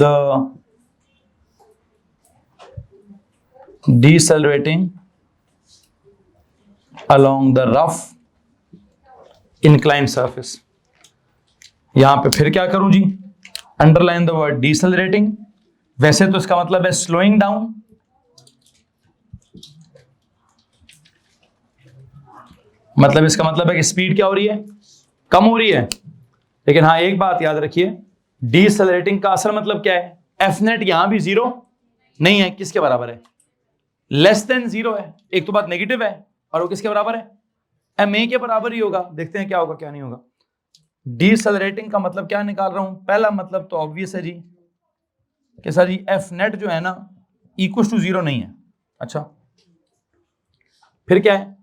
the decelerating along the rough inclined surface. यहां पे फिर क्या करूं जी, अंडरलाइन द वर्ड डिसेलरेटिंग। वैसे तो इसका मतलब है स्लोइंग डाउन, मतलब इसका मतलब है कि स्पीड क्या हो रही है, कम हो रही है। लेकिन हाँ एक बात याद रखिए, डिसेलरेटिंग का असल मतलब क्या है, एफ नेट यहां भी जीरो नहीं है, किसके बराबर है, लेस देन जीरो है। एक तो बात नेगेटिव है और वो किसके बराबर है, एम ए के बराबर ही होगा। देखते हैं क्या होगा क्या नहीं होगा। डिसेलरेटिंग का मतलब क्या निकाल रहा हूं, पहला मतलब तो ऑब्वियस है जी कि सर जी एफ नेट जो है ना इक्वल टू जीरो नहीं है। अच्छा फिर क्या है,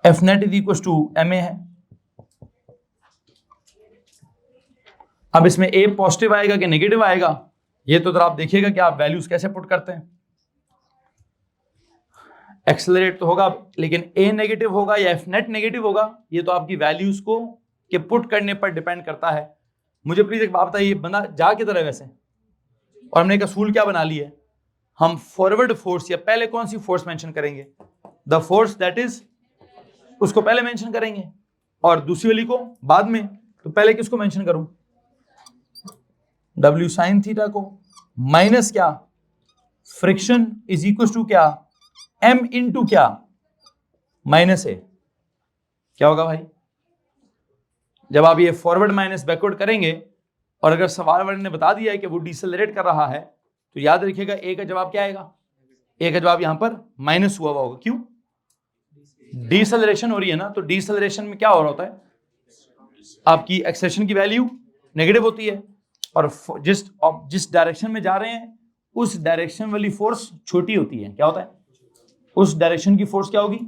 F net is equal to M A है। अब इसमें ए पॉजिटिव आएगा कि नेगेटिव आएगा, ये तो जरा आप देखिएगा कि आप वैल्यूज कैसे पुट करते हैं। एक्सेलरेट तो होगा, लेकिन ए नेगेटिव होगा या एफ नेट नेगेटिव होगा, ये तो आपकी वैल्यूज को के पुट करने पर डिपेंड करता है। मुझे प्लीज एक बात बताइए, बंदा जा किधर है वैसे, और हमने एक असूल क्या बना ली है, हम फॉरवर्ड फोर्स या पहले कौन सी फोर्स मेंशन करेंगे, द फोर्स दैट इज, उसको पहले मेंशन करेंगे और दूसरी वाली को बाद में। तो पहले किसको मेंशन करूं, W sin थीटा को, माइनस क्या, फ्रिक्शन इज इक्वल टू क्या, M इंटू क्या, माइनस ए। क्या होगा भाई, जब आप ये फॉरवर्ड माइनस बैकवर्ड करेंगे और अगर सवाल वाले ने बता दिया है कि वो डिसेलरेट कर रहा है, तो याद रखिएगा ए का जवाब क्या आएगा, ए का जवाब यहां पर माइनस हुआ होगा। क्यों, डिसेलरेशन हो रही है ना, तो डिसेलरेशन में क्या हो रहा होता है, आपकी एक्सेलरेशन की वैल्यू नेगेटिव होती है और जिस डायरेक्शन में जा रहे हैं उस डायरेक्शन वाली फोर्स छोटी होती है। क्या होता है, उस डायरेक्शन की फोर्स क्या होगी,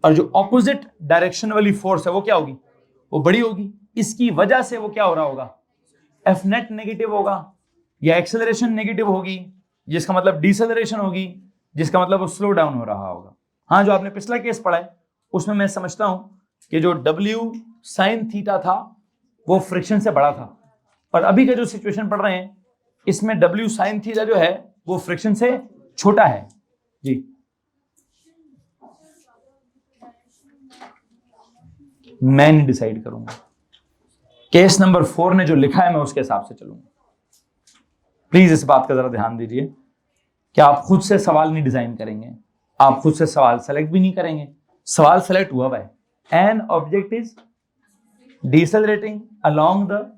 और जो ऑपोजिट डायरेक्शन वाली फोर्स है वो क्या होगी, वो बड़ी होगी। इसकी वजह से वो क्या हो रहा होगा, एफ नेट नेगेटिव होगा या एक्सेलरेशन नेगेटिव होगी, जिसका मतलब डिसेलरेशन होगी, जिसका मतलब वो स्लो डाउन हो रहा होगा। हाँ जो आपने पिछला केस पढ़ा है उसमें मैं समझता हूं कि जो W sin थीटा था वो फ्रिक्शन से बड़ा था, और अभी का जो सिचुएशन पढ़ रहे हैं इसमें W sin थीटा जो है वो फ्रिक्शन से छोटा है जी। मैं नहीं डिसाइड करूंगा, केस नंबर 4 ने जो लिखा है मैं उसके हिसाब से चलूंगा। प्लीज इस बात का जरा ध्यान दीजिए कि आप खुद से सवाल नहीं डिजाइन करेंगे, आप खुद से सवाल सेलेक्ट भी नहीं करेंगे। सवाल सेलेक्ट हुआ हुआ है, an object is decelerating along the,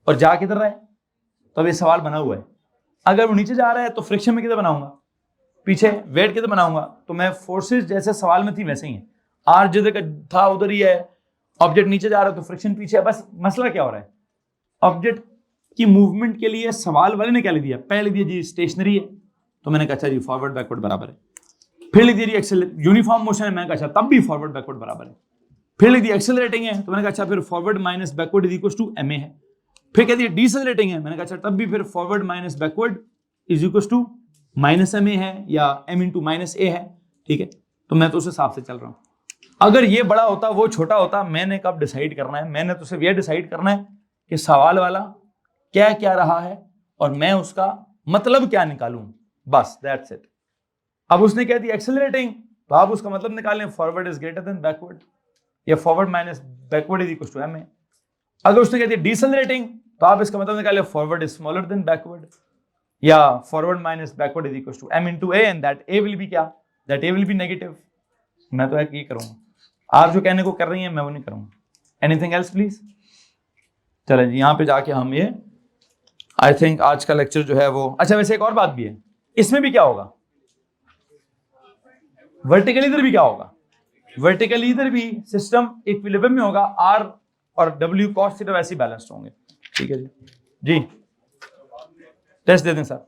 और जा किधर रहा है, तो अब ये सवाल बना हुआ है। अगर वो नीचे जा रहा है तो फ्रिक्शन में किधर बनाऊंगा, पीछे वेट किधर बनाऊंगा, तो मैं फोर्सेस जैसे सवाल में थी वैसे ही है, आर जिधर का था उधर ही है, ऑब्जेक्ट नीचे जा रहा है तो फ्रिक्शन पीछे है। बस मसला क्या हो रहा है, ऑब्जेक्ट की मूवमेंट के लिए सवाल वाले ने क्या लिख दिया, पहले दिया जी स्टेशनरी है, तो मैंने कहा अच्छा जी फॉरवर्ड बैकवर्ड बराबर है। फिर लिख दिया जी यूनिफॉर्म मोशन है, मैंने कहा अच्छा तब भी फॉरवर्ड बैकवर्ड बराबर है। फिर लिख दिया एक्सेलरेटिंग है, तो मैंने कहा अच्छा फिर forward minus backward is equal to M A है। फिर कह दिया डिसेलरेटिंग है, मैंने कहा अच्छा तब भी फिर forward minus backward is equal to minus M A है या एम इंटू माइनस ए है। ठीक है, तो मैं तो उस हिसाब से चल रहा हूं। अगर ये बड़ा होता वो छोटा होता, मैंने कब डिसाइड करना है, मैंने तो सिर्फ ये डिसाइड करना है कि सवाल वाला क्या क्या रहा है और मैं उसका मतलब क्या निकालूं, बस दैट्स इट। अब उसने कह दिया एक्सेलरेटिंग, तो आप उसका मतलब निकालें forward is greater than backward या forward minus backward is equal to M A. अगर उसने कह दिया डिसेलरेटिंग, तो आप इसका मतलब निकालें forward is smaller than backward या forward minus backward is equal to M into A, and that A will be क्या, that A will be negative. मैं तो ये करूंगा, आप जो कहने को कर रही हैं मैं वो नहीं करूंगा। Anything else please. चलें जी, यहां पे जाके हम ये आई थिंक आज का लेक्चर जो है वो, अच्छा वैसे एक और बात भी है, इसमें भी क्या होगा, वर्टिकल इधर भी क्या होगा, वर्टिकल इधर भी सिस्टम इक्विलिब्रियम में होगा, आर और डब्ल्यू कॉस थीटा वैसे ही बैलेंस्ड होंगे। ठीक है जी, जी टेस्ट दे दें सर।